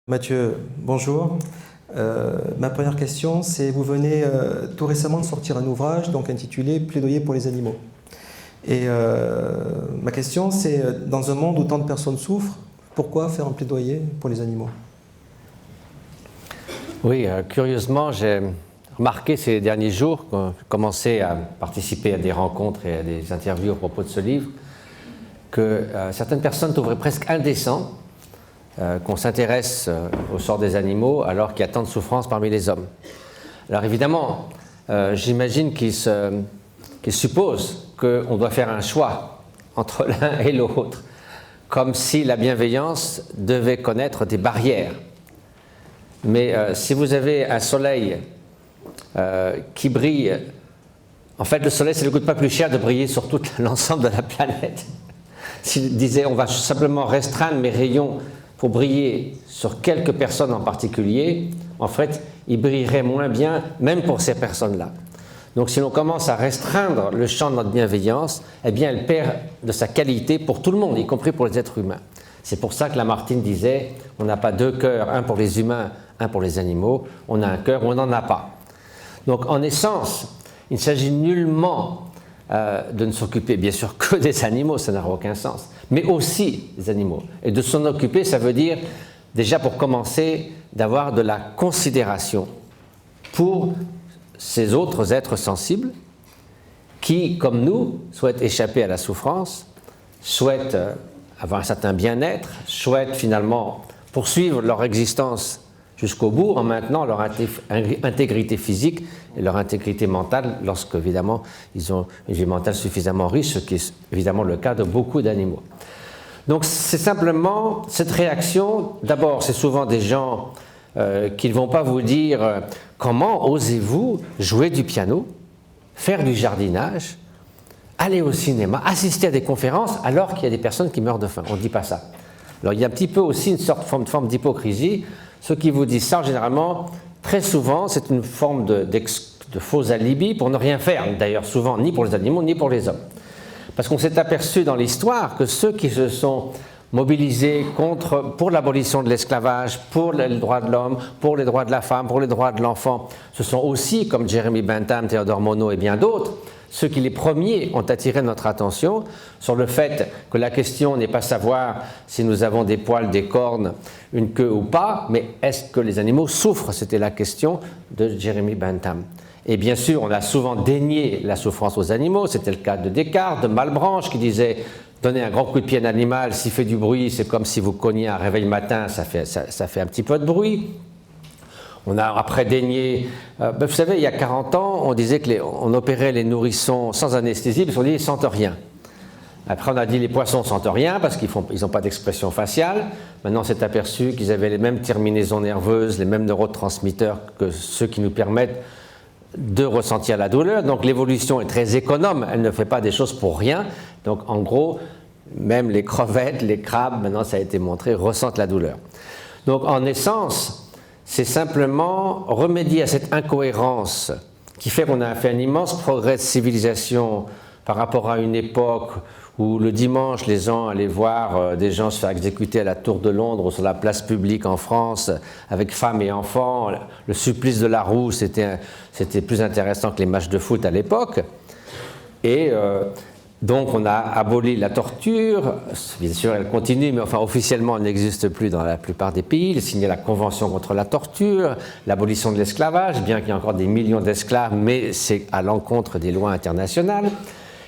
Mathieu, bonjour. Ma première question, c'est vous venez tout récemment de sortir un ouvrage donc intitulé Plaidoyer pour les animaux. Et ma question, c'est dans un monde où tant de personnes souffrent, pourquoi faire un plaidoyer pour les animaux? Oui, curieusement, j'ai remarqué ces derniers jours, quand j'ai commencé à participer à des rencontres et à des interviews à propos de ce livre, que certaines personnes trouveraient presque indécent qu'on s'intéresse au sort des animaux alors qu'il y a tant de souffrance parmi les hommes. Alors évidemment, j'imagine qu'ils supposent qu'on doit faire un choix entre l'un et l'autre, comme si la bienveillance devait connaître des barrières. Mais si vous avez un soleil qui brille, en fait le soleil ça ne coûte pas plus cher de briller sur tout l'ensemble de la planète. S'il disait on va simplement restreindre mes rayons pour briller sur quelques personnes en particulier, en fait, il brillerait moins bien, même pour ces personnes-là. Donc si l'on commence à restreindre le champ de notre bienveillance, eh bien elle perd de sa qualité pour tout le monde, y compris pour les êtres humains. C'est pour ça que Lamartine disait, on n'a pas deux cœurs, un pour les humains, un pour les animaux, on a un cœur ou on n'en a pas. Donc en essence, il ne s'agit nullement de ne s'occuper bien sûr que des animaux, ça n'aura aucun sens, mais aussi des animaux. Et de s'en occuper, ça veut dire déjà pour commencer d'avoir de la considération pour ces autres êtres sensibles qui, comme nous, souhaitent échapper à la souffrance, souhaitent avoir un certain bien-être, souhaitent finalement poursuivre leur existence jusqu'au bout en maintenant leur intégrité physique et leur intégrité mentale lorsque, évidemment, ils ont une vie mentale suffisamment riche, ce qui est évidemment le cas de beaucoup d'animaux. Donc c'est simplement cette réaction, d'abord c'est souvent des gens qui ne vont pas vous dire comment osez-vous jouer du piano, faire du jardinage, aller au cinéma, assister à des conférences alors qu'il y a des personnes qui meurent de faim. On ne dit pas ça. Alors il y a un petit peu aussi une sorte de forme d'hypocrisie. Ceux qui vous disent ça, généralement, très souvent, c'est une forme de faux alibi pour ne rien faire, d'ailleurs souvent, ni pour les animaux, ni pour les hommes. Parce qu'on s'est aperçu dans l'histoire que ceux qui se sont mobilisés pour l'abolition de l'esclavage, pour les droits de l'homme, pour les droits de la femme, pour les droits de l'enfant, ce sont aussi, comme Jeremy Bentham, Théodore Monod et bien d'autres, ceux qui les premiers ont attiré notre attention sur le fait que la question n'est pas savoir si nous avons des poils, des cornes, une queue ou pas, mais est-ce que les animaux souffrent? C'était la question de Jeremy Bentham. Et bien sûr, on a souvent dénié la souffrance aux animaux, c'était le cas de Descartes, de Malebranche qui disait « Donnez un grand coup de pied à un animal, s'il fait du bruit, c'est comme si vous cogniez un réveil matin, ça fait un petit peu de bruit ». On a après dénié, vous savez, il y a 40 ans, on disait qu'on opérait les nourrissons sans anesthésie parce qu'on dit qu'ils ne sentent rien. Après, on a dit les poissons ne sentent rien parce qu'ils n'ont pas d'expression faciale. Maintenant, on s'est aperçu qu'ils avaient les mêmes terminaisons nerveuses, les mêmes neurotransmetteurs que ceux qui nous permettent de ressentir la douleur. Donc l'évolution est très économe, elle ne fait pas des choses pour rien. Donc en gros, même les crevettes, les crabes, maintenant ça a été montré, ressentent la douleur. Donc en essence, c'est simplement remédier à cette incohérence qui fait qu'on a fait un immense progrès de civilisation par rapport à une époque où le dimanche, les gens allaient voir des gens se faire exécuter à la Tour de Londres ou sur la place publique en France avec femmes et enfants. Le supplice de la roue, c'était plus intéressant que les matchs de foot à l'époque. Et donc on a aboli la torture, bien sûr elle continue, mais enfin officiellement elle n'existe plus dans la plupart des pays. Il a signé la Convention contre la torture, l'abolition de l'esclavage, bien qu'il y ait encore des millions d'esclaves, mais c'est à l'encontre des lois internationales.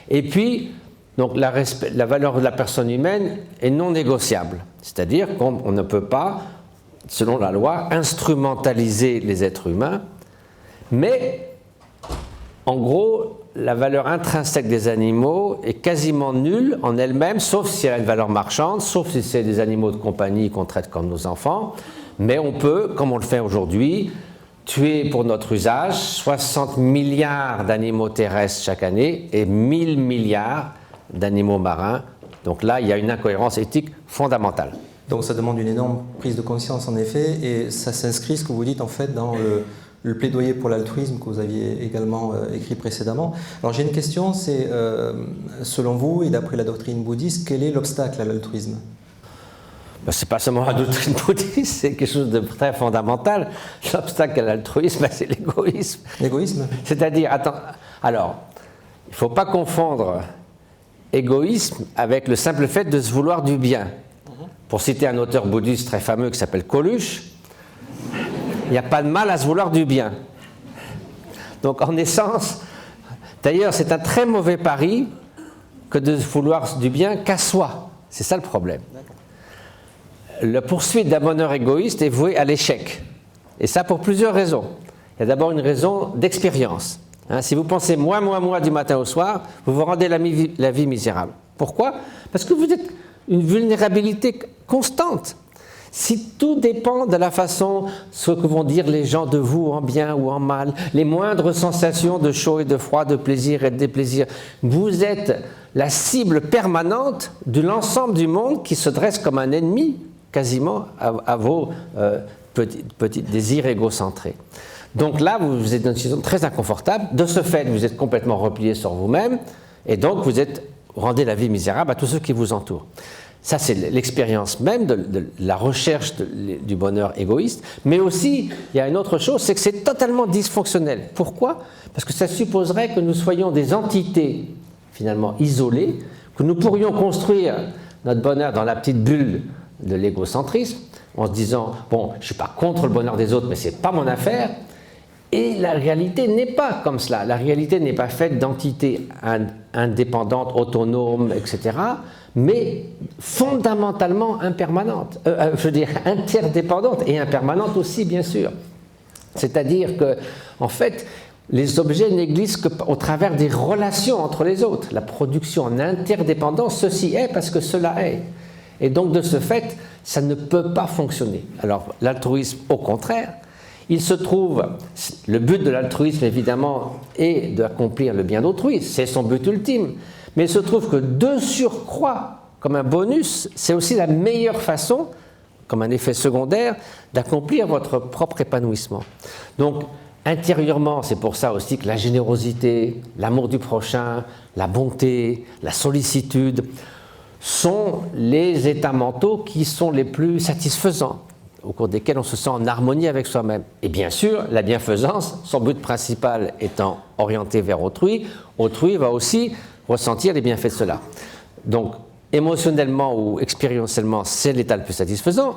Et puis, donc la valeur de la personne humaine est non négociable, c'est-à-dire qu'on ne peut pas, selon la loi, instrumentaliser les êtres humains, mais en gros, la valeur intrinsèque des animaux est quasiment nulle en elle-même, sauf si elle a une valeur marchande, sauf si c'est des animaux de compagnie qu'on traite comme nos enfants, mais on peut, comme on le fait aujourd'hui, tuer pour notre usage 60 milliards d'animaux terrestres chaque année et 1000 milliards d'animaux marins. Donc là, il y a une incohérence éthique fondamentale. Donc ça demande une énorme prise de conscience en effet, et ça s'inscrit, ce que vous dites en fait, dans le plaidoyer pour l'altruisme que vous aviez également écrit précédemment. Alors j'ai une question, c'est selon vous et d'après la doctrine bouddhiste, quel est l'obstacle à l'altruisme? Ce n'est pas seulement la doctrine bouddhiste, c'est quelque chose de très fondamental. L'obstacle à l'altruisme, c'est l'égoïsme. L'égoïsme? C'est-à-dire, alors, il ne faut pas confondre égoïsme avec le simple fait de se vouloir du bien. Pour citer un auteur bouddhiste très fameux qui s'appelle Coluche, il n'y a pas de mal à se vouloir du bien. Donc en essence, d'ailleurs c'est un très mauvais pari que de vouloir du bien qu'à soi. C'est ça le problème. La poursuite d'un bonheur égoïste est vouée à l'échec. Et ça pour plusieurs raisons. Il y a d'abord une raison d'expérience. Si vous pensez moi du matin au soir, vous vous rendez la vie misérable. Pourquoi? Parce que vous êtes une vulnérabilité constante. Si tout dépend de la façon, ce que vont dire les gens de vous en bien ou en mal, les moindres sensations de chaud et de froid, de plaisir et de déplaisir, vous êtes la cible permanente de l'ensemble du monde qui se dresse comme un ennemi quasiment à vos petits désirs égocentrés. Donc là, vous êtes dans une situation très inconfortable. De ce fait, vous êtes complètement replié sur vous-même et donc vous rendez la vie misérable à tous ceux qui vous entourent. Ça, c'est l'expérience même de la recherche du bonheur égoïste. Mais aussi, il y a une autre chose, c'est que c'est totalement dysfonctionnel. Pourquoi? Parce que ça supposerait que nous soyons des entités, finalement, isolées, que nous pourrions construire notre bonheur dans la petite bulle de l'égocentrisme, en se disant, bon, je ne suis pas contre le bonheur des autres, mais ce n'est pas mon affaire. Et la réalité n'est pas comme cela. La réalité n'est pas faite d'entités indépendantes, autonomes, etc., mais fondamentalement impermanentes, interdépendantes et impermanentes aussi, bien sûr. C'est-à-dire que, en fait, les objets n'existent qu'au travers des relations entre les autres. La production en interdépendance, ceci est parce que cela est. Et donc, de ce fait, ça ne peut pas fonctionner. Alors, l'altruisme, au contraire, il se trouve, le but de l'altruisme, évidemment, est d'accomplir le bien d'autrui, c'est son but ultime. Mais il se trouve que de surcroît, comme un bonus, c'est aussi la meilleure façon, comme un effet secondaire, d'accomplir votre propre épanouissement. Donc, intérieurement, c'est pour ça aussi que la générosité, l'amour du prochain, la bonté, la sollicitude sont les états mentaux qui sont les plus satisfaisants, au cours desquels on se sent en harmonie avec soi-même. Et bien sûr, la bienfaisance, son but principal étant orienté vers autrui, autrui va aussi ressentir les bienfaits de cela. Donc, émotionnellement ou expérientiellement, c'est l'état le plus satisfaisant.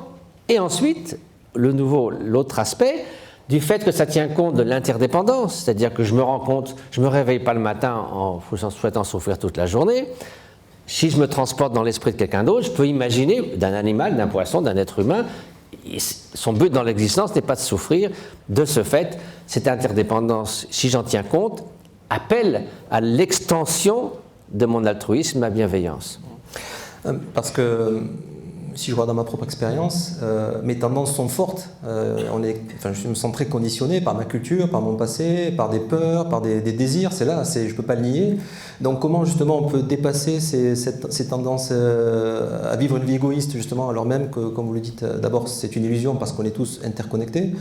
Et ensuite, l'autre aspect, du fait que ça tient compte de l'interdépendance, c'est-à-dire que je me rends compte, je ne me réveille pas le matin en souhaitant souffrir toute la journée. Si je me transporte dans l'esprit de quelqu'un d'autre, je peux imaginer d'un animal, d'un poisson, d'un être humain, son but dans l'existence n'est pas de souffrir. De ce fait, cette interdépendance, si j'en tiens compte, appelle à l'extension de mon altruisme, ma bienveillance. Parce que, si je vois dans ma propre expérience, mes tendances sont fortes. Je me sens très conditionné par ma culture, par mon passé, par des peurs, par des désirs. C'est là, je ne peux pas le nier. Donc comment justement on peut dépasser ces tendances à vivre une vie égoïste, justement, alors même que, comme vous le dites, d'abord c'est une illusion parce qu'on est tous interconnectés,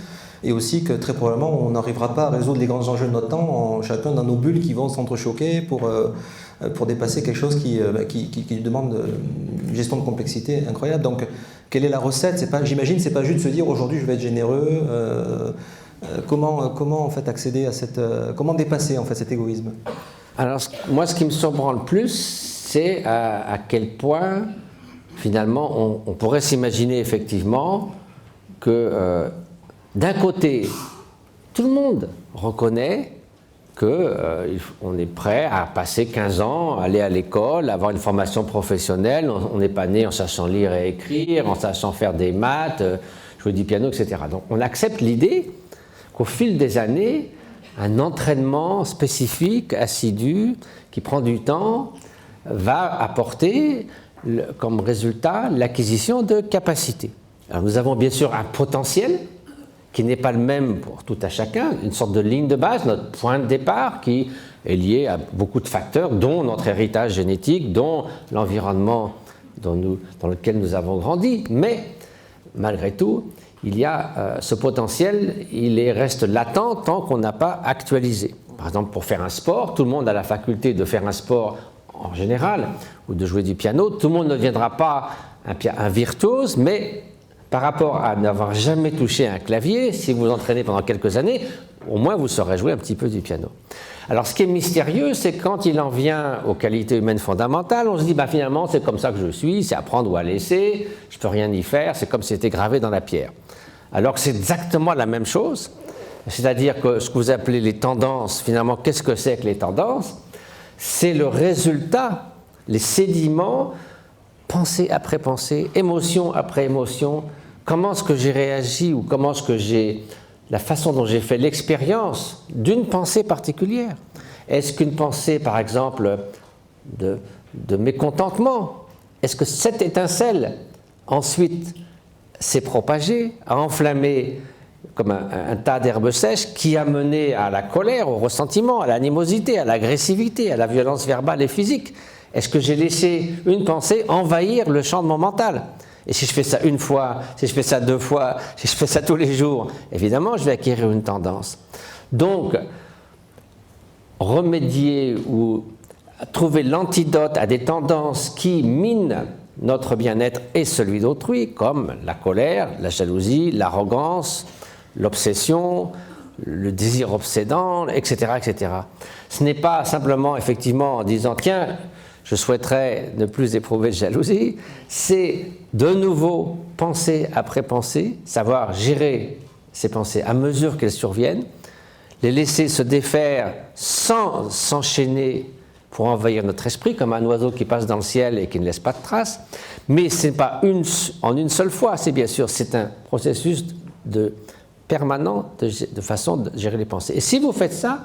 et aussi que très probablement on n'arrivera pas à résoudre les grands enjeux de notre temps, chacun dans nos bulles qui vont s'entrechoquer pour dépasser quelque chose qui demande une gestion de complexité incroyable. Donc, quelle est la recette? J'imagine, c'est pas juste de se dire aujourd'hui je vais être généreux. Comment en fait accéder à comment dépasser en fait cet égoïsme? Alors, moi, ce qui me surprend le plus, c'est à quel point finalement on pourrait s'imaginer effectivement que d'un côté, tout le monde reconnaît qu'on est prêt à passer 15 ans, aller à l'école, avoir une formation professionnelle. On n'est pas né en sachant lire et écrire, en sachant faire des maths, jouer du piano, etc. Donc on accepte l'idée qu'au fil des années, un entraînement spécifique, assidu, qui prend du temps, va apporter comme résultat l'acquisition de capacités. Alors nous avons bien sûr un potentiel qui n'est pas le même pour tout à chacun, une sorte de ligne de base, notre point de départ qui est lié à beaucoup de facteurs, dont notre héritage génétique, dont l'environnement dans lequel nous avons grandi. Mais malgré tout, il y a ce potentiel, reste latent tant qu'on n'a pas actualisé. Par exemple, pour faire un sport, tout le monde a la faculté de faire un sport en général, ou de jouer du piano. Tout le monde ne viendra pas un virtuose, mais par rapport à n'avoir jamais touché un clavier, si vous vous entraînez pendant quelques années, au moins vous saurez jouer un petit peu du piano. Alors ce qui est mystérieux, c'est quand il en vient aux qualités humaines fondamentales, on se dit finalement c'est comme ça que je suis, c'est à prendre ou à laisser, je ne peux rien y faire, c'est comme si c'était gravé dans la pierre. Alors que c'est exactement la même chose, c'est-à-dire que ce que vous appelez les tendances, finalement qu'est-ce que c'est que les tendances? C'est le résultat, les sédiments, pensée après pensée, émotion après émotion, comment est-ce que j'ai réagi ou comment est-ce que j'ai, la façon dont j'ai fait l'expérience d'une pensée particulière. Est-ce qu'une pensée, par exemple, de mécontentement, est-ce que cette étincelle, ensuite, s'est propagée, a enflammé comme un tas d'herbes sèches qui a mené à la colère, au ressentiment, à l'animosité, à l'agressivité, à la violence verbale et physique? Est-ce que j'ai laissé une pensée envahir le champ de mon mental? Et si je fais ça une fois, si je fais ça 2 fois, si je fais ça tous les jours, évidemment, je vais acquérir une tendance. Donc, remédier ou trouver l'antidote à des tendances qui minent notre bien-être et celui d'autrui, comme la colère, la jalousie, l'arrogance, l'obsession, le désir obsédant, etc., etc. Ce n'est pas simplement, effectivement, en disant « tiens, je souhaiterais ne plus éprouver de jalousie », c'est de nouveau, pensée après pensée, savoir gérer ces pensées à mesure qu'elles surviennent, les laisser se défaire sans s'enchaîner pour envahir notre esprit, comme un oiseau qui passe dans le ciel et qui ne laisse pas de traces. Mais ce n'est pas en une seule fois, c'est bien sûr, c'est un processus permanent de façon de gérer les pensées. Et si vous faites ça,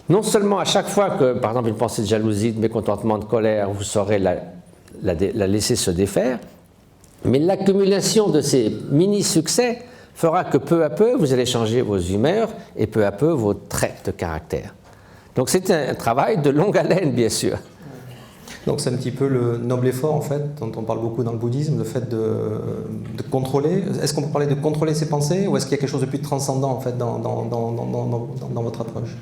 non seulement à chaque fois que, par exemple, une pensée de jalousie, de mécontentement, de colère, vous saurez la laisser se défaire, mais l'accumulation de ces mini-succès fera que peu à peu, vous allez changer vos humeurs et peu à peu vos traits de caractère. Donc c'est un travail de longue haleine, bien sûr. Donc c'est un petit peu le noble effort, en fait, dont on parle beaucoup dans le bouddhisme, le fait de contrôler. Est-ce qu'on peut parler de contrôler ses pensées, ou est-ce qu'il y a quelque chose de plus transcendant, en fait, dans votre approche?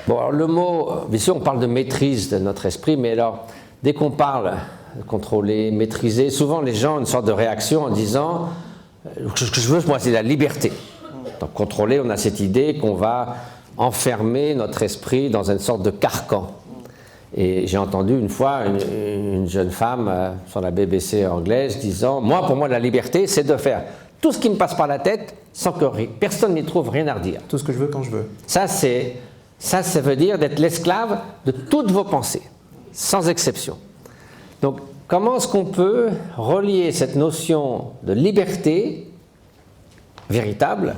Bon, alors le mot, bien sûr, on parle de maîtrise de notre esprit, mais alors, dès qu'on parle de contrôler, maîtriser, souvent les gens ont une sorte de réaction en disant ce que je veux, moi, c'est la liberté. Donc, contrôler, on a cette idée qu'on va enfermer notre esprit dans une sorte de carcan. Et j'ai entendu une fois une jeune femme sur la BBC anglaise disant « Moi, pour moi, la liberté, c'est de faire tout ce qui me passe par la tête sans que personne n'y trouve rien à redire. » Tout ce que je veux quand je veux. Ça veut dire d'être l'esclave de toutes vos pensées, sans exception. Donc, comment est-ce qu'on peut relier cette notion de liberté véritable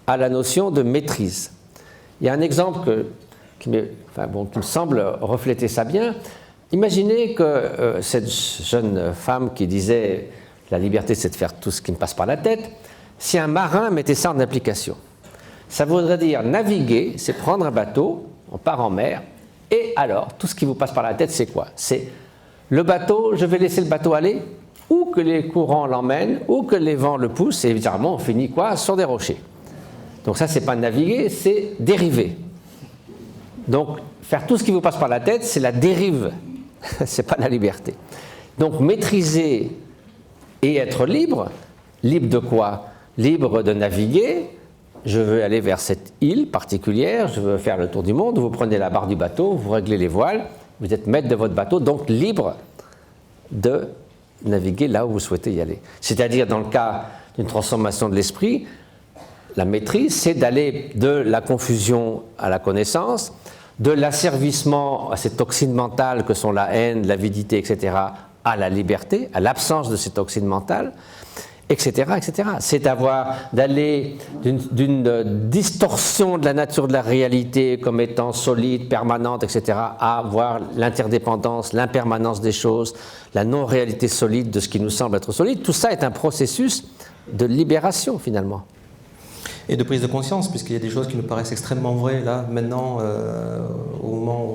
à la notion de maîtrise? Il y a un exemple qui me semble refléter ça bien. Imaginez que cette jeune femme qui disait « la liberté, c'est de faire tout ce qui me passe par la tête », si un marin mettait ça en application. Ça voudrait dire naviguer, c'est prendre un bateau, on part en mer, et alors, tout ce qui vous passe par la tête, c'est quoi? C'est le bateau, je vais laisser le bateau aller, ou que les courants l'emmènent, ou que les vents le poussent, et évidemment, on finit quoi? Sur des rochers. Donc ça, c'est pas naviguer, c'est dériver. Donc, faire tout ce qui vous passe par la tête, c'est la dérive, c'est pas la liberté. Donc, maîtriser et être libre, libre de quoi? Libre de naviguer. Je veux aller vers cette île particulière, je veux faire le tour du monde, vous prenez la barre du bateau, vous réglez les voiles, vous êtes maître de votre bateau, donc libre de naviguer là où vous souhaitez y aller. C'est-à-dire, dans le cas d'une transformation de l'esprit, la maîtrise, c'est d'aller de la confusion à la connaissance, de l'asservissement à ces toxines mentales que sont la haine, l'avidité, etc., à la liberté, à l'absence de ces toxines mentales, etc., etc. C'est d'aller d'une distorsion de la nature de la réalité comme étant solide, permanente, etc., à avoir l'interdépendance, l'impermanence des choses, la non-réalité solide de ce qui nous semble être solide. Tout ça est un processus de libération, finalement. Et de prise de conscience, puisqu'il y a des choses qui nous paraissent extrêmement vraies, là, maintenant, au moment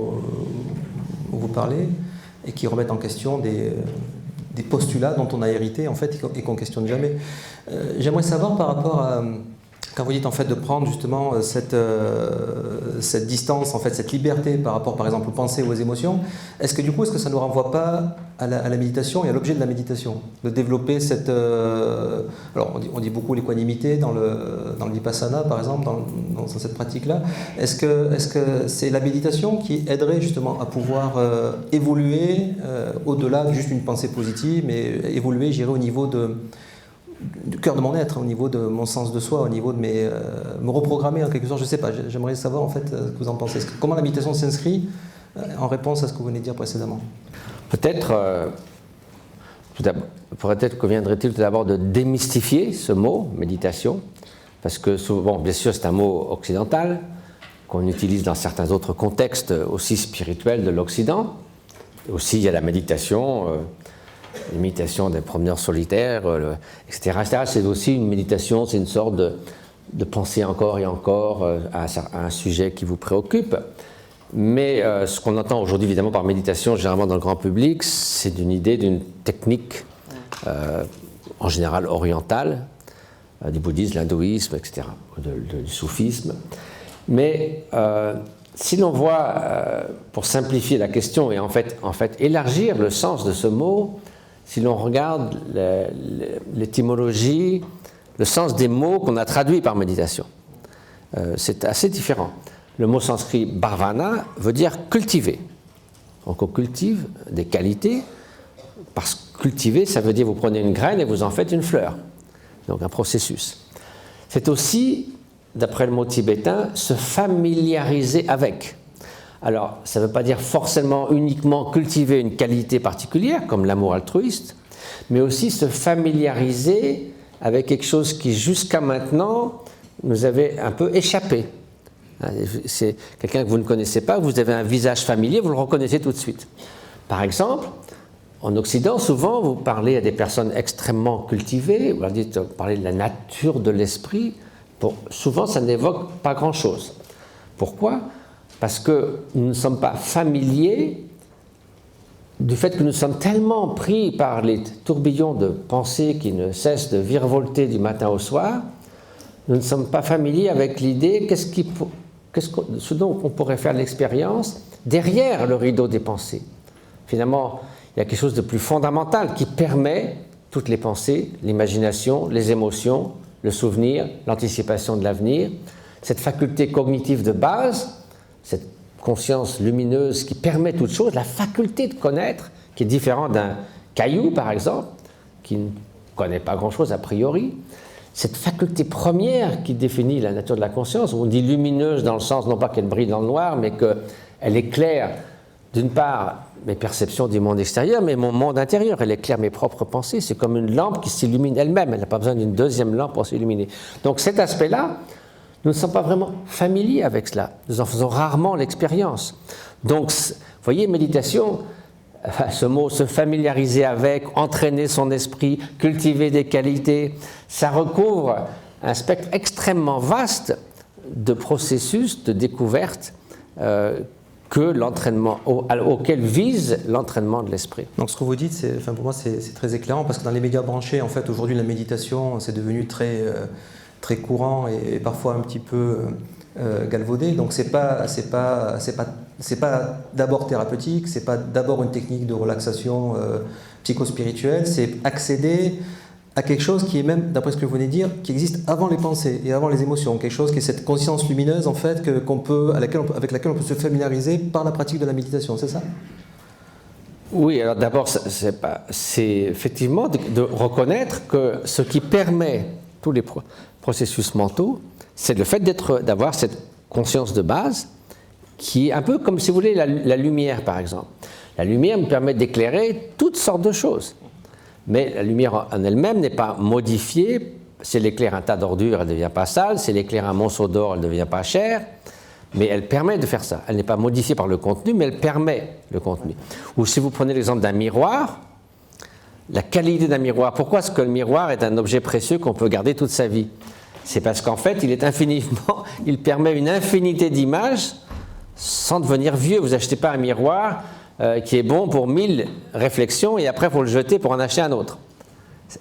où vous parlez, et qui remettent en question des postulats dont on a hérité, en fait, et qu'on ne questionne jamais. J'aimerais savoir par rapport à Quand vous dites en fait de prendre justement cette distance, en fait, cette liberté par rapport par exemple aux pensées ou aux émotions, est-ce que ça ne nous renvoie pas à la méditation et à l'objet de la méditation, de développer cette... alors on dit beaucoup l'équanimité dans le vipassana par exemple, dans cette pratique-là. Est-ce que c'est la méditation qui aiderait justement à pouvoir évoluer au-delà de juste une pensée positive, mais évoluer, j'irais au niveau du cœur de mon être, au niveau de mon sens de soi, au niveau de me reprogrammer en quelque sorte, je ne sais pas, j'aimerais savoir en fait ce que vous en pensez. Comment la méditation s'inscrit en réponse à ce que vous venez de dire précédemment? Peut-être conviendrait-il tout d'abord de démystifier ce mot, méditation, parce que souvent, bien sûr, c'est un mot occidental qu'on utilise dans certains autres contextes aussi spirituels de l'Occident. Aussi, il y a la méditation, l'imitation des promeneurs solitaires, etc. C'est aussi une méditation, c'est une sorte de penser encore et encore à un sujet qui vous préoccupe. Mais ce qu'on entend aujourd'hui évidemment par méditation, généralement dans le grand public, c'est une idée d'une technique en général orientale, du bouddhisme, l'hindouisme, etc., du soufisme. Mais si l'on voit, pour simplifier la question et en fait élargir le sens de ce mot, si l'on regarde l'étymologie, le sens des mots qu'on a traduits par méditation, c'est assez différent. Le mot sanskrit bhavana veut dire cultiver. Donc on cultive des qualités, parce que cultiver, ça veut dire vous prenez une graine et vous en faites une fleur. Donc un processus. C'est aussi, d'après le mot tibétain, se familiariser avec. Alors, ça ne veut pas dire forcément uniquement cultiver une qualité particulière, comme l'amour altruiste, mais aussi se familiariser avec quelque chose qui, jusqu'à maintenant, nous avait un peu échappé. C'est quelqu'un que vous ne connaissez pas, vous avez un visage familier, vous le reconnaissez tout de suite. Par exemple, en Occident, souvent, vous parlez à des personnes extrêmement cultivées, vous leur dites, vous parlez de la nature de l'esprit, souvent, ça n'évoque pas grand-chose. Pourquoi ? Parce que nous ne sommes pas familiers du fait que nous sommes tellement pris par les tourbillons de pensées qui ne cessent de virevolter du matin au soir, nous ne sommes pas familiers avec l'idée ce dont on pourrait faire l'expérience derrière le rideau des pensées. Finalement, il y a quelque chose de plus fondamental qui permet toutes les pensées, l'imagination, les émotions, le souvenir, l'anticipation de l'avenir, cette faculté cognitive de base, cette conscience lumineuse qui permet toute chose, la faculté de connaître, qui est différente d'un caillou, par exemple, qui ne connaît pas grand-chose a priori. Cette faculté première qui définit la nature de la conscience, on dit lumineuse dans le sens, non pas qu'elle brille dans le noir, mais qu'elle éclaire, d'une part, mes perceptions du monde extérieur, mais mon monde intérieur. Elle éclaire mes propres pensées. C'est comme une lampe qui s'illumine elle-même. Elle n'a pas besoin d'une deuxième lampe pour s'illuminer. Donc cet aspect-là, nous ne sommes pas vraiment familiers avec cela. Nous en faisons rarement l'expérience. Donc, vous voyez, méditation, ce mot, se familiariser avec, entraîner son esprit, cultiver des qualités, ça recouvre un spectre extrêmement vaste de processus de découverte que l'entraînement, auquel vise l'entraînement de l'esprit. Donc ce que vous dites, pour moi, c'est très éclairant, parce que dans les médias branchés, en fait, aujourd'hui, la méditation, c'est devenu très courant et parfois un petit peu galvaudé. Donc c'est pas d'abord thérapeutique, c'est pas d'abord une technique de relaxation psychospirituelle, c'est accéder à quelque chose qui est même, d'après ce que vous venez de dire, qui existe avant les pensées et avant les émotions, quelque chose qui est cette conscience lumineuse en fait avec laquelle on peut se familiariser par la pratique de la méditation, c'est ça ? Oui, alors d'abord, c'est effectivement de reconnaître que ce qui permet tous les processus mentaux, c'est le fait d'avoir cette conscience de base qui est un peu comme, si vous voulez, la lumière, par exemple. La lumière me permet d'éclairer toutes sortes de choses. Mais la lumière en elle-même n'est pas modifiée. Si elle éclaire un tas d'ordures, elle ne devient pas sale. Si elle éclaire un monceau d'or, elle ne devient pas chère. Mais elle permet de faire ça. Elle n'est pas modifiée par le contenu, mais elle permet le contenu. Ou si vous prenez l'exemple d'un miroir, la qualité d'un miroir. Pourquoi est-ce que le miroir est un objet précieux qu'on peut garder toute sa vie ? C'est parce qu'en fait, il permet une infinité d'images sans devenir vieux. Vous n'achetez pas un miroir qui est bon pour 1000 réflexions et après, il faut le jeter pour en acheter un autre.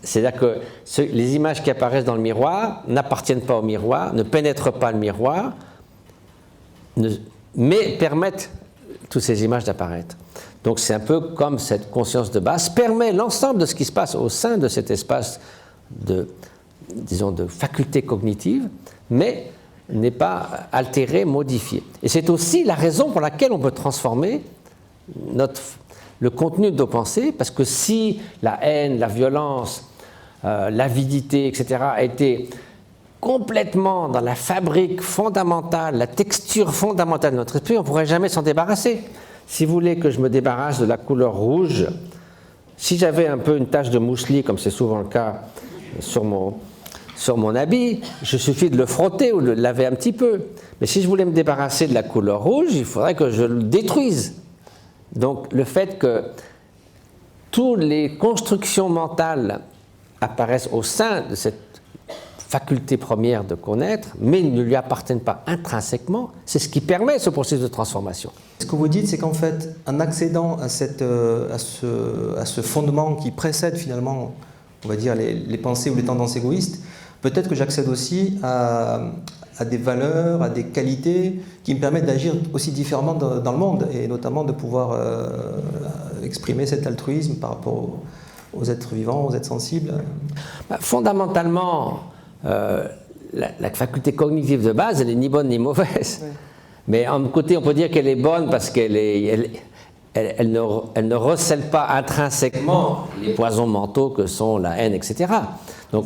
C'est-à-dire que les images qui apparaissent dans le miroir n'appartiennent pas au miroir, ne pénètrent pas le miroir, mais permettent toutes ces images d'apparaître. Donc c'est un peu comme cette conscience de base permet l'ensemble de ce qui se passe au sein de cet espace de faculté cognitive, mais n'est pas altéré, modifié. Et c'est aussi la raison pour laquelle on peut transformer le contenu de nos pensées, parce que si la haine, la violence, l'avidité, etc., étaient complètement dans la fabrique fondamentale, la texture fondamentale de notre esprit, on ne pourrait jamais s'en débarrasser. Si vous voulez que je me débarrasse de la couleur rouge, si j'avais un peu une tache de mousseline, comme c'est souvent le cas sur mon habit, il suffit de le frotter ou de le laver un petit peu. Mais si je voulais me débarrasser de la couleur rouge, il faudrait que je le détruise. Donc le fait que toutes les constructions mentales apparaissent au sein de cette faculté première de connaître, mais ne lui appartiennent pas intrinsèquement, c'est ce qui permet ce processus de transformation. Ce que vous dites, c'est qu'en fait, en accédant à ce fondement qui précède finalement, on va dire, les pensées ou les tendances égoïstes, peut-être que j'accède aussi à des valeurs, à des qualités qui me permettent d'agir aussi différemment dans le monde, et notamment de pouvoir exprimer cet altruisme par rapport aux êtres vivants, aux êtres sensibles. Fondamentalement, la faculté cognitive de base, elle n'est ni bonne ni mauvaise. Oui. Mais en côté, on peut dire qu'elle est bonne parce qu'elle ne recèle pas intrinsèquement les poisons mentaux que sont la haine, etc. Donc,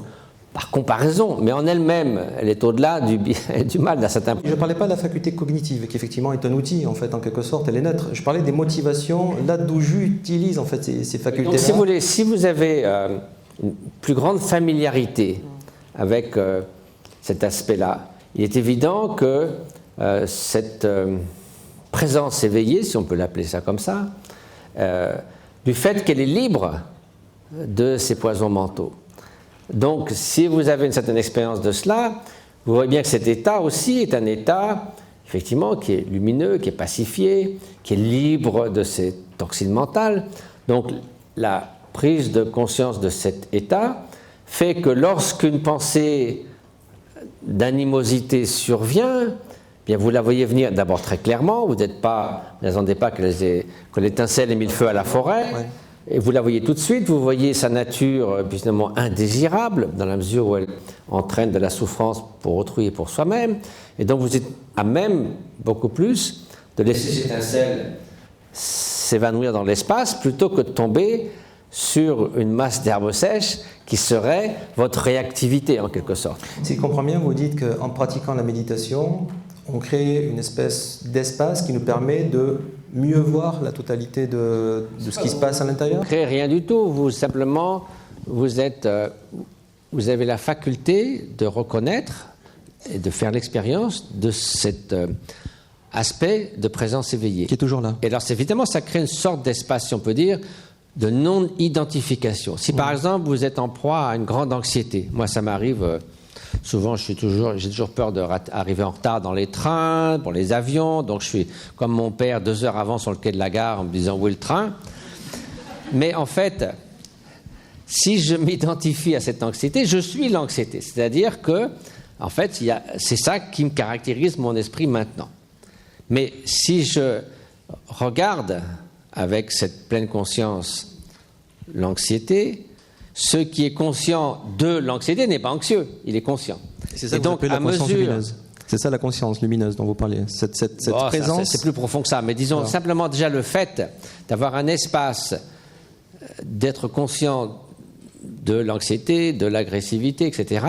par comparaison, mais en elle-même, elle est au-delà du mal d'un certain point. Je ne parlais pas de la faculté cognitive, qui effectivement est un outil, en fait, en quelque sorte, elle est neutre. Je parlais des motivations, là d'où j'utilise en fait ces facultés-là. Donc, si vous avez une plus grande familiarité avec cet aspect-là, il est évident que cette présence éveillée, si on peut l'appeler ça comme ça, du fait qu'elle est libre de ces poisons mentaux. Donc, si vous avez une certaine expérience de cela, vous voyez bien que cet état aussi est un état, effectivement, qui est lumineux, qui est pacifié, qui est libre de ces toxines mentales. Donc, la prise de conscience de cet état fait que lorsqu'une pensée d'animosité survient, bien vous la voyez venir d'abord très clairement, vous n'attendez pas que l'étincelle ait mis le feu à la forêt, ouais. Et vous la voyez tout de suite, vous voyez sa nature évidemment indésirable, dans la mesure où elle entraîne de la souffrance pour autrui et pour soi-même, et donc vous êtes à même beaucoup plus de laisser cette étincelle s'évanouir dans l'espace plutôt que de tomber sur une masse d'herbes sèches qui serait votre réactivité en quelque sorte. Si je comprends bien, vous dites qu'en pratiquant la méditation, on crée une espèce d'espace qui nous permet de mieux voir la totalité de ce qui se passe à l'intérieur. Vous ne créez rien du tout, vous avez la faculté de reconnaître et de faire l'expérience de cet aspect de présence éveillée. Qui est toujours là. Et alors évidemment, ça crée une sorte d'espace, si on peut dire, de non-identification. Si par exemple vous êtes en proie à une grande anxiété, moi ça m'arrive souvent, j'ai toujours peur d'arriver en retard dans les trains, pour les avions, donc je suis comme mon père 2 heures avant sur le quai de la gare en me disant où est le train. Mais en fait, si je m'identifie à cette anxiété, je suis l'anxiété, c'est-à-dire que en fait, c'est ça qui me caractérise mon esprit maintenant. Mais si je regarde avec cette pleine conscience l'anxiété, ce qui est conscient de l'anxiété n'est pas anxieux, il est conscient. C'est ça que vous appelez la conscience lumineuse. C'est ça la conscience lumineuse dont vous parliez, cette présence. C'est plus profond que ça, mais disons simplement déjà le fait d'avoir un espace, d'être conscient de l'anxiété, de l'agressivité, etc.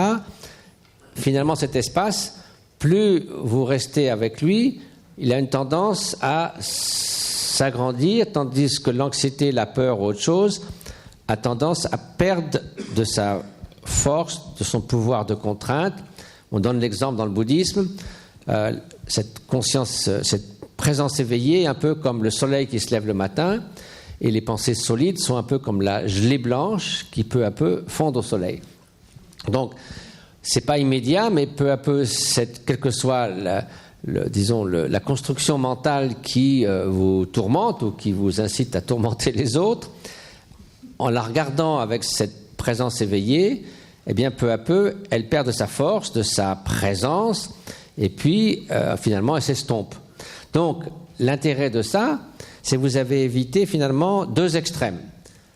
Finalement, cet espace, plus vous restez avec lui, il a une tendance à s'agrandir, tandis que l'anxiété, la peur ou autre chose a tendance à perdre de sa force, de son pouvoir de contrainte. On donne l'exemple dans le bouddhisme, cette conscience, cette présence éveillée, un peu comme le soleil qui se lève le matin, et les pensées solides sont un peu comme la gelée blanche qui peu à peu fondent au soleil. Donc, c'est pas immédiat, mais peu à peu, quelle que soit la construction mentale qui vous tourmente ou qui vous incite à tourmenter les autres, en la regardant avec cette présence éveillée, eh bien, peu à peu, elle perd de sa force, de sa présence, et puis, finalement, elle s'estompe. Donc, l'intérêt de ça, c'est que vous avez évité, finalement, deux extrêmes.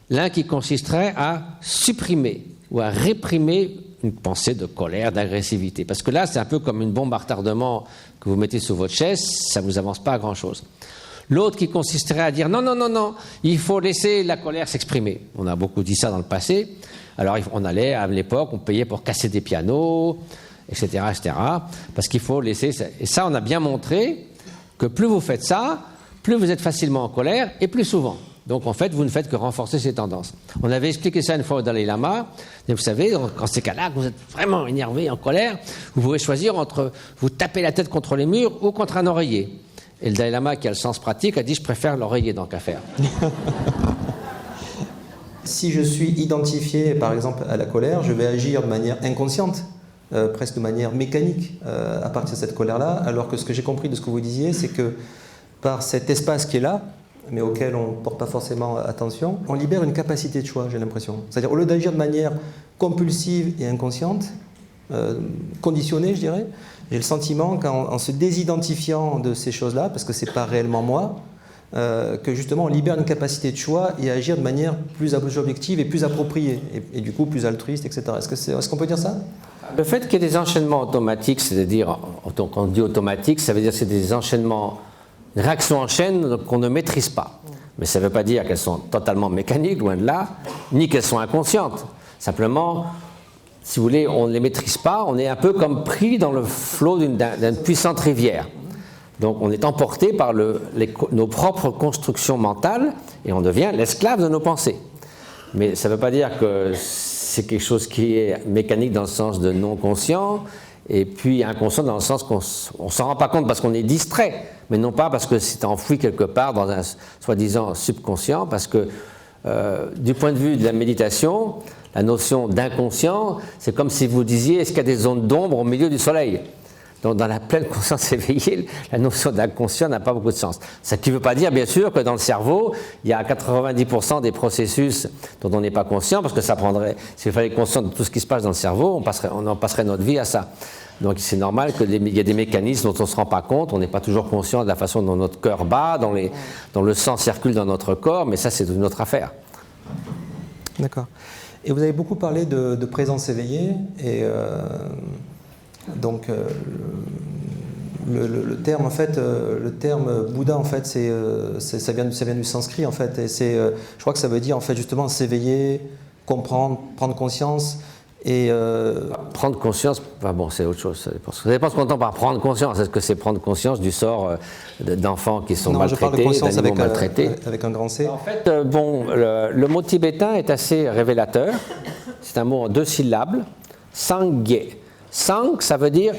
L'un qui consisterait à supprimer ou à réprimer une pensée de colère, d'agressivité. Parce que là, c'est un peu comme une bombe à retardement que vous mettez sous votre chaise, ça ne vous avance pas à grand-chose. L'autre qui consisterait à dire non, il faut laisser la colère s'exprimer. On a beaucoup dit ça dans le passé. Alors, on allait, à l'époque, on payait pour casser des pianos, etc., parce qu'il faut laisser ça. Et ça, on a bien montré que plus vous faites ça, plus vous êtes facilement en colère et plus souvent. Donc, en fait, vous ne faites que renforcer ces tendances. On avait expliqué ça une fois au Dalai Lama. Et vous savez, dans ces cas-là, que vous êtes vraiment énervé, en colère, vous pouvez choisir entre vous taper la tête contre les murs ou contre un oreiller. Et le Dalai Lama, qui a le sens pratique, a dit « je préfère l'oreiller dans qu'à faire ». Si je suis identifié, par exemple, à la colère, je vais agir de manière inconsciente, presque de manière mécanique, à partir de cette colère-là, alors que ce que j'ai compris de ce que vous disiez, c'est que par cet espace qui est là, mais auquel on ne porte pas forcément attention, on libère une capacité de choix, j'ai l'impression. C'est-à-dire, au lieu d'agir de manière compulsive et inconsciente, conditionnée, je dirais, j'ai le sentiment qu'en se désidentifiant de ces choses-là, parce que ce n'est pas réellement moi, que justement on libère une capacité de choix et agir de manière plus objective et plus appropriée, et du coup plus altruiste, etc. Est-ce qu'on peut dire ça ? Le fait qu'il y ait des enchaînements automatiques, c'est-à-dire, quand on dit automatique, ça veut dire que c'est des enchaînements, des réactions en chaîne qu'on ne maîtrise pas. Mais ça ne veut pas dire qu'elles sont totalement mécaniques, loin de là, ni qu'elles sont inconscientes. Simplement, si vous voulez, on ne les maîtrise pas, on est un peu comme pris dans le flot d'une puissante rivière. Donc on est emporté par nos propres constructions mentales et on devient l'esclave de nos pensées. Mais ça ne veut pas dire que c'est quelque chose qui est mécanique dans le sens de non conscient et puis inconscient dans le sens qu'on ne s'en rend pas compte parce qu'on est distrait, mais non pas parce que c'est enfoui quelque part dans un soi-disant subconscient, parce que du point de vue de la méditation, la notion d'inconscient, c'est comme si vous disiez est-ce qu'il y a des zones d'ombre au milieu du soleil ? Donc, dans la pleine conscience éveillée, la notion d'inconscient n'a pas beaucoup de sens. Ce qui ne veut pas dire, bien sûr, que dans le cerveau, il y a 90% des processus dont on n'est pas conscient, parce que ça prendrait, s'il fallait être conscient de tout ce qui se passe dans le cerveau, on en passerait notre vie à ça. Donc, c'est normal qu'il y ait des mécanismes dont on ne se rend pas compte, on n'est pas toujours conscient de la façon dont notre cœur bat, dont le sang circule dans notre corps, mais ça, c'est une autre affaire. D'accord. Et vous avez beaucoup parlé de présence éveillée, et donc le terme en fait, le terme Bouddha en fait, ça vient du sanskrit en fait, et je crois que ça veut dire en fait justement s'éveiller, comprendre, prendre conscience. Et prendre conscience, enfin bon, c'est autre chose. Ça dépend ce qu'on entend par prendre conscience. Est-ce que c'est prendre conscience du sort d'enfants qui sont maltraités, d'animaux maltraités avec un grand C. En fait, le mot tibétain est assez révélateur. C'est un mot en 2 syllabes, Sangye. Sang, ça veut dire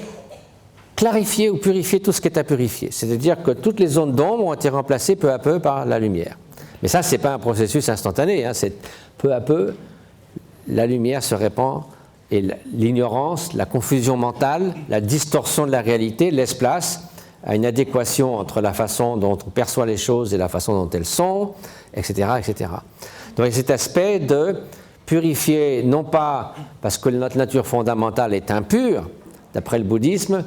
clarifier ou purifier tout ce qui est à purifier. C'est-à-dire que toutes les zones d'ombre ont été remplacées peu à peu par la lumière. Mais ça, ce n'est pas un processus instantané. C'est peu à peu, la lumière se répand et l'ignorance, la confusion mentale, la distorsion de la réalité laisse place à une adéquation entre la façon dont on perçoit les choses et la façon dont elles sont, etc., etc. Donc, il y a cet aspect de purifier, non pas parce que notre nature fondamentale est impure, d'après le bouddhisme,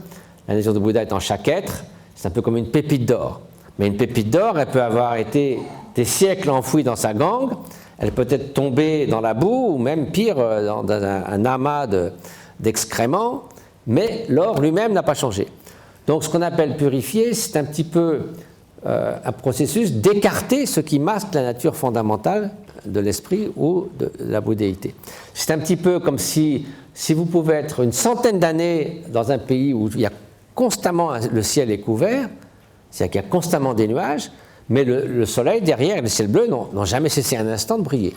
la nature du Bouddha est en chaque être, c'est un peu comme une pépite d'or. Mais une pépite d'or, elle peut avoir été des siècles enfouie dans sa gangue, elle peut être tombée dans la boue, ou même pire, dans un amas d'excréments, mais l'or lui-même n'a pas changé. Donc ce qu'on appelle purifier, c'est un petit peu un processus d'écarter ce qui masque la nature fondamentale de l'esprit ou de la bouddhéité. C'est un petit peu comme si vous pouvez être une centaine d'années dans un pays où il y a constamment le ciel est couvert, c'est-à-dire qu'il y a constamment des nuages, mais le soleil derrière et le ciel bleu n'ont jamais cessé un instant de briller.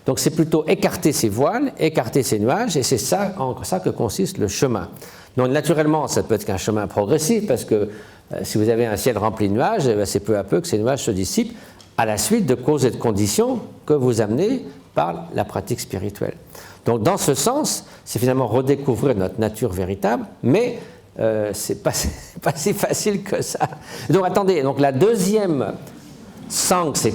Donc c'est plutôt écarter ces voiles, écarter ces nuages, et c'est en ça que consiste le chemin. Donc naturellement, ça peut être qu'un chemin progressif, parce que si vous avez un ciel rempli de nuages, c'est peu à peu que ces nuages se dissipent, à la suite de causes et de conditions que vous amenez par la pratique spirituelle. Donc dans ce sens, c'est finalement redécouvrir notre nature véritable, mais c'est pas si facile que ça. Donc attendez, donc la deuxième sang, c'est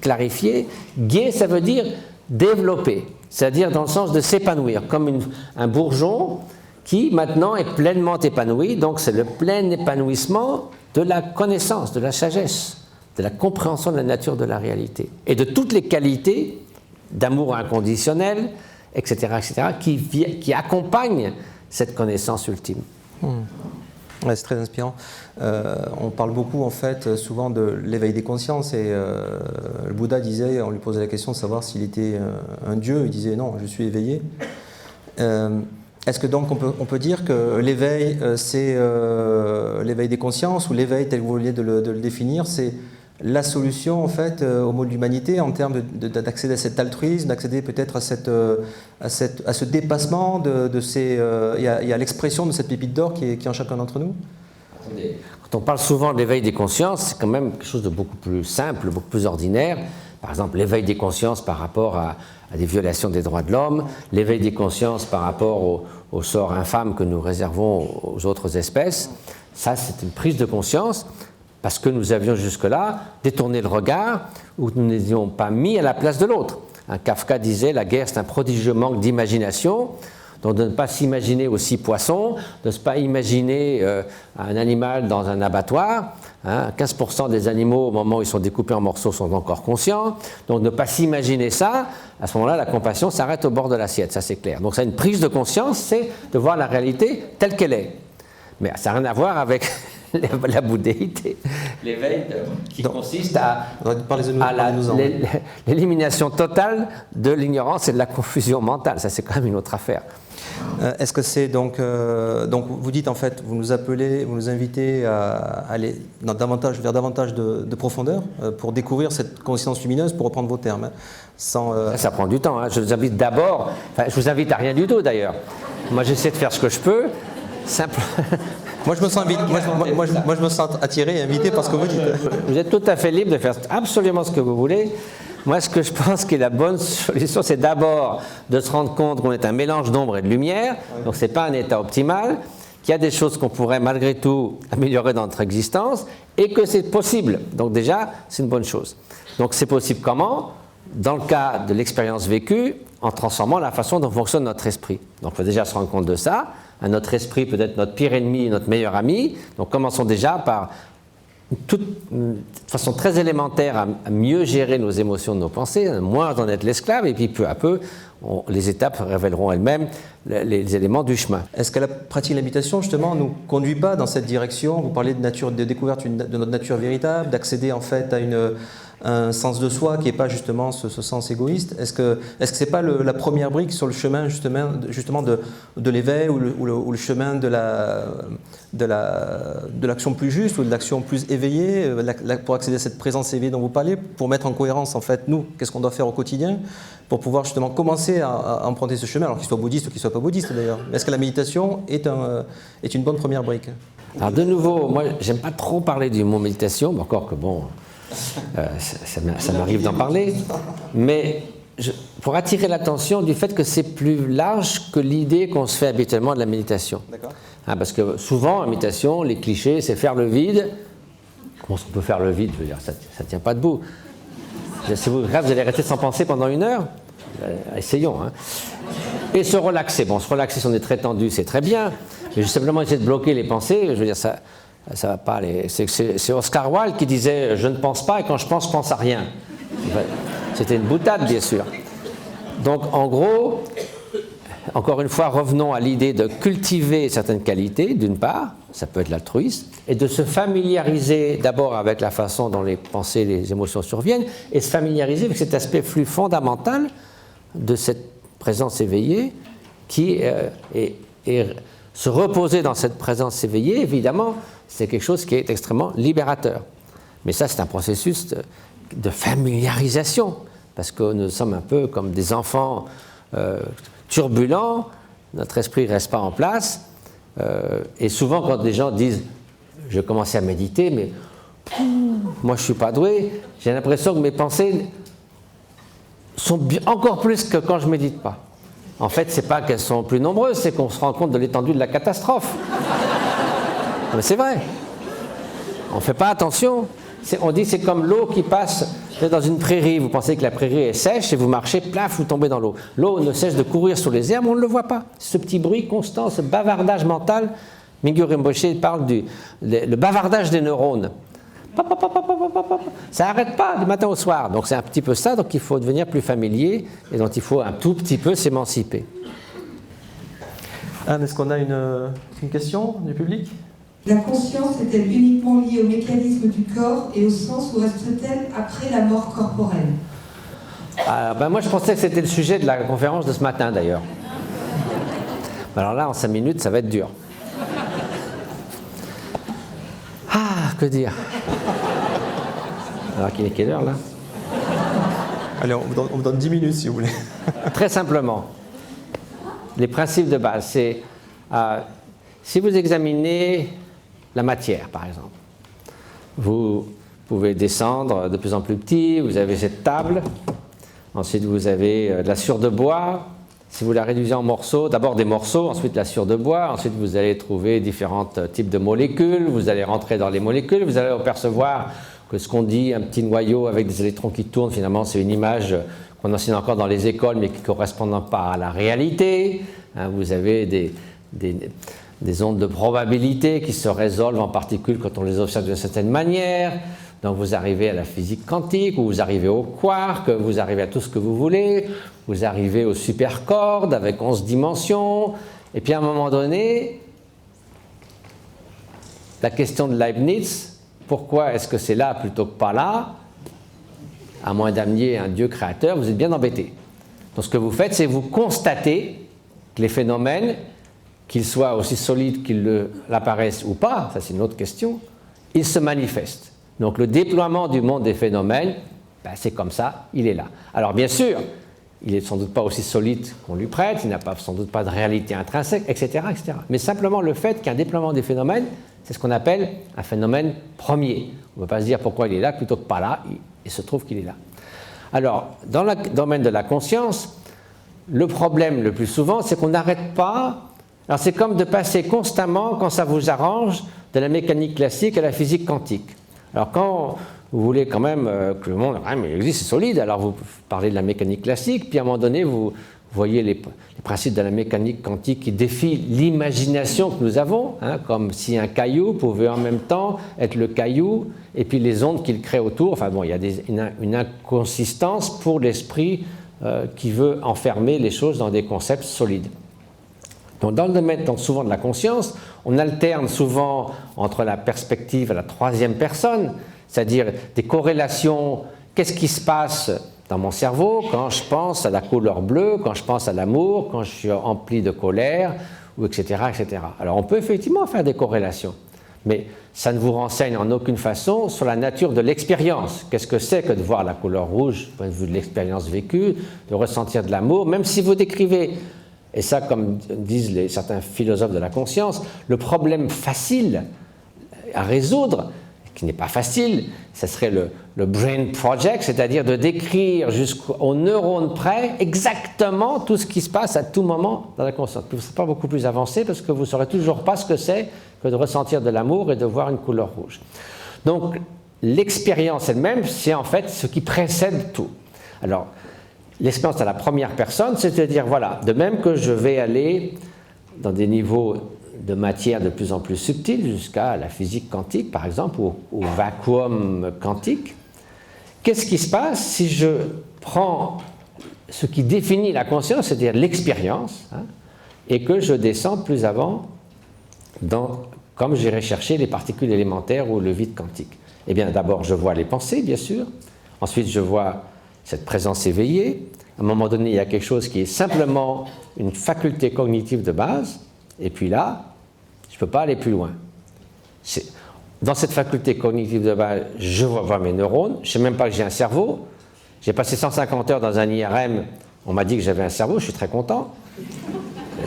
clarifier. Gye, ça veut dire développer. c'est-à-dire dans le sens de s'épanouir, comme un bourgeon qui maintenant est pleinement épanoui, donc c'est le plein épanouissement de la connaissance, de la sagesse, de la compréhension de la nature de la réalité, et de toutes les qualités d'amour inconditionnel, etc., qui accompagnent cette connaissance ultime. Ouais, c'est très inspirant. On parle beaucoup, en fait, souvent de l'éveil des consciences, et le Bouddha disait, on lui posait la question de savoir s'il était un dieu, il disait non, je suis éveillé. Est-ce que donc on peut dire que l'éveil, c'est l'éveil des consciences, ou l'éveil tel que vous vouliez de le définir, c'est la solution en fait au mot de l'humanité en termes d'accéder à cet altruisme, d'accéder peut-être à ce dépassement de ces... Il y a l'expression de cette pépite d'or qui est en chacun d'entre nous. Quand on parle souvent de l'éveil des consciences, c'est quand même quelque chose de beaucoup plus simple, beaucoup plus ordinaire. Par exemple, l'éveil des consciences par rapport à des violations des droits de l'homme, l'éveil des consciences par rapport au sort infâme que nous réservons aux autres espèces. Ça, c'est une prise de conscience parce que nous avions jusque-là détourné le regard ou nous n'étions pas mis à la place de l'autre. Kafka disait « La guerre, c'est un prodigieux manque d'imagination ». Donc de ne pas s'imaginer aussi poisson, de ne pas imaginer un animal dans un abattoir. 15% des animaux, au moment où ils sont découpés en morceaux, sont encore conscients. Donc ne pas s'imaginer ça, à ce moment-là, la compassion s'arrête au bord de l'assiette, ça c'est clair. Donc c'est une prise de conscience, c'est de voir la réalité telle qu'elle est. Mais ça n'a rien à voir avec la bouddhéité, l'éveil qui consiste à l'élimination totale de l'ignorance et de la confusion mentale. Ça c'est quand même une autre affaire. Est-ce que c'est donc vous dites en fait, vous nous appelez, vous nous invitez à aller vers davantage de profondeur pour découvrir cette conscience lumineuse, pour reprendre vos termes. Ça prend du temps. Je vous invite d'abord, je vous invite à rien du tout d'ailleurs. Moi j'essaie de faire ce que je peux. Simple. Moi je me sens attiré et invité par ce que vous dites. Vous êtes tout à fait libre de faire absolument ce que vous voulez. Moi, ce que je pense que la bonne solution, c'est d'abord de se rendre compte qu'on est un mélange d'ombre et de lumière, donc ce n'est pas un état optimal, qu'il y a des choses qu'on pourrait malgré tout améliorer dans notre existence, et que c'est possible. Donc déjà, c'est une bonne chose. Donc c'est possible comment ? Dans le cas de l'expérience vécue, en transformant la façon dont fonctionne notre esprit. Donc il faut déjà se rendre compte de ça. Notre esprit peut être notre pire ennemi et notre meilleur ami. Donc commençons déjà par de façon très élémentaire à mieux gérer nos émotions, nos pensées, moins en être l'esclave, et puis peu à peu, les étapes révéleront elles-mêmes les éléments du chemin. Est-ce que la pratique de la méditation, justement, ne nous conduit pas dans cette direction ? Vous parlez de découverte de notre nature véritable, d'accéder en fait à un sens de soi qui n'est pas justement ce sens égoïste. Est-ce que ce n'est pas la première brique sur le chemin justement de l'éveil ou le chemin de l'action plus juste ou de l'action plus éveillée pour accéder à cette présence éveillée dont vous parlez, pour mettre en cohérence en fait nous, qu'est-ce qu'on doit faire au quotidien pour pouvoir justement commencer à emprunter ce chemin, alors qu'il soit bouddhiste ou qu'il ne soit pas bouddhiste d'ailleurs. Est-ce que la méditation est une bonne première brique ? Alors de nouveau, moi j'aime pas trop parler du mot méditation, mais encore que bon... ça m'arrive d'en parler, mais pour attirer l'attention du fait que c'est plus large que l'idée qu'on se fait habituellement de la méditation. Parce que souvent, en méditation, les clichés, c'est faire le vide. Comment est-ce qu'on peut faire le vide ? Je veux dire, ça ne tient pas debout. Si vous allez rester sans penser pendant 1 heure, essayons. Et se relaxer. Bon, se relaxer si on est très tendu, c'est très bien, mais simplement essayer de bloquer les pensées, je veux dire, ça va pas aller. C'est Oscar Wilde qui disait « Je ne pense pas, et quand je pense à rien ». C'était une boutade, bien sûr. Donc, en gros, encore une fois, revenons à l'idée de cultiver certaines qualités, d'une part, ça peut être l'altruisme, et de se familiariser d'abord avec la façon dont les pensées, les émotions surviennent, et se familiariser avec cet aspect plus fondamental de cette présence éveillée qui est se reposer dans cette présence éveillée, évidemment, c'est quelque chose qui est extrêmement libérateur. Mais ça, c'est un processus de familiarisation, parce que nous sommes un peu comme des enfants turbulents, notre esprit ne reste pas en place, et souvent quand des gens disent « je commençais à méditer, mais moi je ne suis pas doué », j'ai l'impression que mes pensées sont encore plus que quand je ne médite pas. En fait, ce n'est pas qu'elles sont plus nombreuses, c'est qu'on se rend compte de l'étendue de la catastrophe. Mais c'est vrai. On ne fait pas attention. On dit que c'est comme l'eau qui passe Vous êtes dans une prairie, vous pensez que la prairie est sèche et vous marchez, plaf, vous tombez dans l'eau. L'eau ne cesse de courir sur les herbes, on ne le voit pas. Ce petit bruit constant, ce bavardage mental, Mingyur Rinpoche parle le bavardage des neurones. Ça n'arrête pas du matin au soir. Donc c'est un petit peu ça, donc il faut devenir plus familier et donc il faut un tout petit peu s'émanciper. Anne, est-ce qu'on a une question du public? La conscience est-elle uniquement liée au mécanisme du corps et au sens où reste-t-elle après la mort corporelle? Moi je pensais que c'était le sujet de la conférence de ce matin d'ailleurs. Alors là en 5 minutes ça va être dur. Que dire? Alors qu'il est quelle heure là? Allez, on vous donne 10 minutes si vous voulez. Très simplement, les principes de base, c'est si vous examinez la matière par exemple, vous pouvez descendre de plus en plus petit, vous avez cette table, ensuite vous avez de la sciure de bois. Si vous la réduisez en morceaux, d'abord des morceaux, ensuite la sciure de bois, ensuite vous allez trouver différents types de molécules, vous allez rentrer dans les molécules, vous allez apercevoir que ce qu'on dit, un petit noyau avec des électrons qui tournent, finalement c'est une image qu'on enseigne encore dans les écoles mais qui ne correspond pas à la réalité. Vous avez des ondes de probabilité qui se résolvent en particules quand on les observe d'une certaine manière. Donc vous arrivez à la physique quantique, ou vous arrivez au quark, vous arrivez à tout ce que vous voulez, vous arrivez au supercorde avec 11 dimensions, et puis à un moment donné, la question de Leibniz, pourquoi est-ce que c'est là plutôt que pas là, à moins d'amener un Dieu créateur, vous êtes bien embêté. Donc ce que vous faites, c'est vous constatez que les phénomènes, qu'ils soient aussi solides qu'ils l'apparaissent ou pas, ça c'est une autre question, ils se manifestent. Donc le déploiement du monde des phénomènes, c'est comme ça, il est là. Alors bien sûr, il n'est sans doute pas aussi solide qu'on lui prête, il n'a sans doute pas de réalité intrinsèque, etc., etc. Mais simplement le fait qu'un déploiement des phénomènes, c'est ce qu'on appelle un phénomène premier. On ne peut pas se dire pourquoi il est là plutôt que pas là, il se trouve qu'il est là. Alors, dans le domaine de la conscience, le problème le plus souvent, c'est qu'on n'arrête pas. Alors c'est comme de passer constamment, quand ça vous arrange, de la mécanique classique à la physique quantique. Alors quand vous voulez quand même que le monde existe, c'est solide, alors vous parlez de la mécanique classique, puis à un moment donné, vous voyez les principes de la mécanique quantique qui défient l'imagination que nous avons, comme si un caillou pouvait en même temps être le caillou, et puis les ondes qu'il crée autour. Enfin bon, il y a une inconsistance pour l'esprit qui veut enfermer les choses dans des concepts solides. Donc dans le domaine souvent de la conscience, on alterne souvent entre la perspective à la troisième personne, c'est-à-dire des corrélations, qu'est-ce qui se passe dans mon cerveau quand je pense à la couleur bleue, quand je pense à l'amour, quand je suis empli de colère, ou etc., etc. Alors on peut effectivement faire des corrélations, mais ça ne vous renseigne en aucune façon sur la nature de l'expérience. Qu'est-ce que c'est que de voir la couleur rouge, du point de vue de l'expérience vécue, de ressentir de l'amour, même si vous décrivez. Et ça, comme disent certains philosophes de la conscience, le problème facile à résoudre, qui n'est pas facile, ce serait le brain project, c'est-à-dire de décrire jusqu'au neurone près exactement tout ce qui se passe à tout moment dans la conscience. Vous ne serez pas beaucoup plus avancé parce que vous ne saurez toujours pas ce que c'est que de ressentir de l'amour et de voir une couleur rouge. Donc l'expérience elle-même, c'est en fait ce qui précède tout. Alors, l'expérience à la première personne, c'est-à-dire, voilà, de même que je vais aller dans des niveaux de matière de plus en plus subtils, jusqu'à la physique quantique, par exemple, ou au vacuum quantique, qu'est-ce qui se passe si je prends ce qui définit la conscience, c'est-à-dire l'expérience, et que je descends plus avant, comme j'irai chercher les particules élémentaires ou le vide quantique? Eh bien, d'abord, je vois les pensées, bien sûr, ensuite, je vois cette présence éveillée. À un moment donné, il y a quelque chose qui est simplement une faculté cognitive de base, et puis là, je ne peux pas aller plus loin. Dans cette faculté cognitive de base, je vois mes neurones, je ne sais même pas que j'ai un cerveau. J'ai passé 150 heures dans un IRM, on m'a dit que j'avais un cerveau, je suis très content.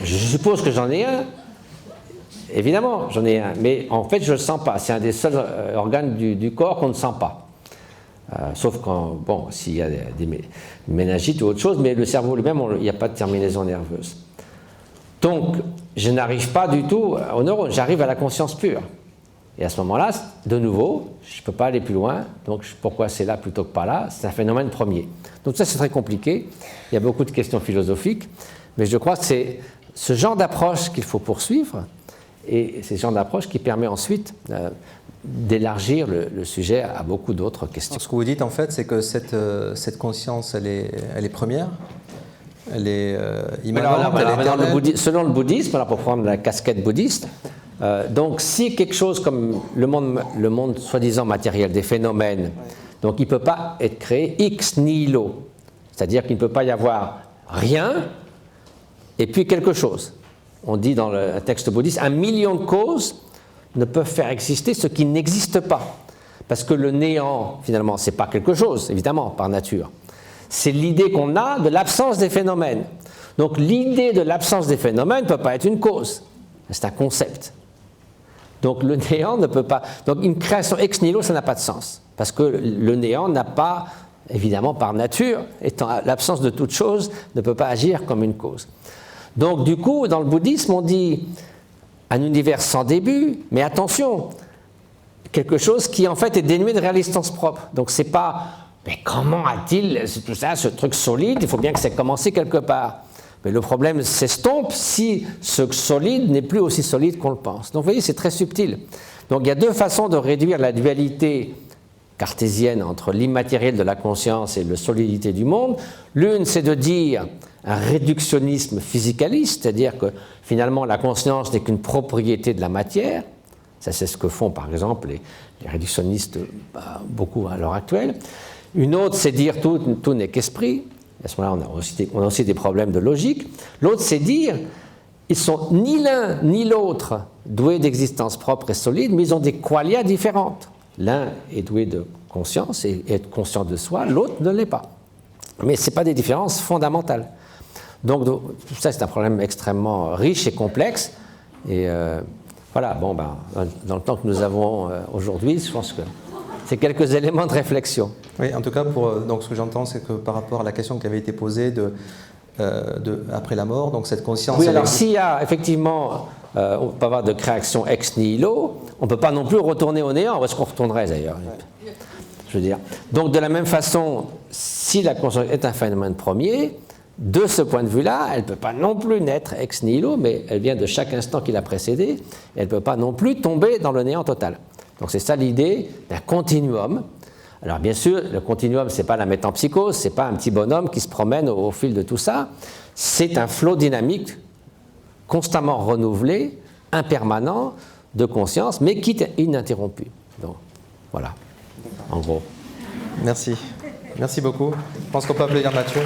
Je suppose que j'en ai un. Évidemment, j'en ai un, mais en fait, je ne le sens pas. C'est un des seuls organes du corps qu'on ne sent pas. Sauf quand, bon, s'il y a des méningites ou autre chose, mais le cerveau lui-même, il n'y a pas de terminaison nerveuse. Donc, je n'arrive pas du tout aux neurones, j'arrive à la conscience pure. Et à ce moment-là, de nouveau, je ne peux pas aller plus loin, donc pourquoi c'est là plutôt que pas là? C'est un phénomène premier. Donc ça, c'est très compliqué. Il y a beaucoup de questions philosophiques, mais je crois que c'est ce genre d'approche qu'il faut poursuivre, et c'est ce genre d'approche qui permet ensuite d'élargir le sujet à beaucoup d'autres questions. Ce que vous dites, en fait, c'est que cette conscience, elle est première, elle est immanente, elle est éternelle. Selon le bouddhisme, alors pour prendre la casquette bouddhiste, donc si quelque chose comme le monde soi-disant matériel des phénomènes, donc il ne peut pas être créé ex nihilo, c'est-à-dire qu'il ne peut pas y avoir rien et puis quelque chose. On dit dans le texte bouddhiste, 1 million de causes ne peuvent faire exister ce qui n'existe pas. Parce que le néant, finalement, ce n'est pas quelque chose, évidemment, par nature. C'est l'idée qu'on a de l'absence des phénomènes. Donc l'idée de l'absence des phénomènes ne peut pas être une cause. C'est un concept. Donc le néant ne peut pas... Donc une création ex nihilo, ça n'a pas de sens. Parce que le néant n'a pas, évidemment, par nature, étant l'absence de toute chose, ne peut pas agir comme une cause. Donc du coup, dans le bouddhisme, on dit un univers sans début, mais attention, quelque chose qui en fait est dénué de réalisance propre. Donc c'est pas, mais comment a-t-il tout ça, ce truc solide? Il faut bien que ça ait commencé quelque part. Mais le problème s'estompe si ce solide n'est plus aussi solide qu'on le pense. Donc vous voyez, c'est très subtil. Donc il y a deux façons de réduire la dualité cartésienne entre l'immatériel de la conscience et la solidité du monde. L'une, c'est de dire un réductionnisme physicaliste, c'est-à-dire que finalement la conscience n'est qu'une propriété de la matière. Ça, c'est ce que font par exemple les réductionnistes beaucoup à l'heure actuelle. Une autre, c'est dire tout n'est qu'esprit. À ce moment-là, on a aussi des problèmes de logique. L'autre, c'est dire ils sont ni l'un ni l'autre doués d'existence propre et solide, mais ils ont des qualia différentes. L'un est doué de conscience et est conscient de soi, l'autre ne l'est pas. Mais ce n'est pas des différences fondamentales. Donc ça, c'est un problème extrêmement riche et complexe. Et voilà, bon, dans le temps que nous avons aujourd'hui, je pense que c'est quelques éléments de réflexion. Oui, en tout cas, donc ce que j'entends, c'est que par rapport à la question qui avait été posée après la mort, donc cette conscience... Oui, alors s'il y a effectivement, on peut avoir de création ex nihilo, on ne peut pas non plus retourner au néant. Où est-ce qu'on retournerait d'ailleurs? Je veux dire. Donc de la même façon, si la conscience est un phénomène premier, de ce point de vue-là, elle ne peut pas non plus naître ex nihilo, mais elle vient de chaque instant qui l'a précédé, et elle ne peut pas non plus tomber dans le néant total. Donc c'est ça l'idée d'un continuum. Alors bien sûr, le continuum, ce n'est pas la métempsychose, ce n'est pas un petit bonhomme qui se promène au fil de tout ça, c'est un flot dynamique constamment renouvelé, impermanent, de conscience, mais qui est ininterrompu. Donc voilà, en gros. Merci. Merci beaucoup. Je pense qu'on peut applaudir Mathieu.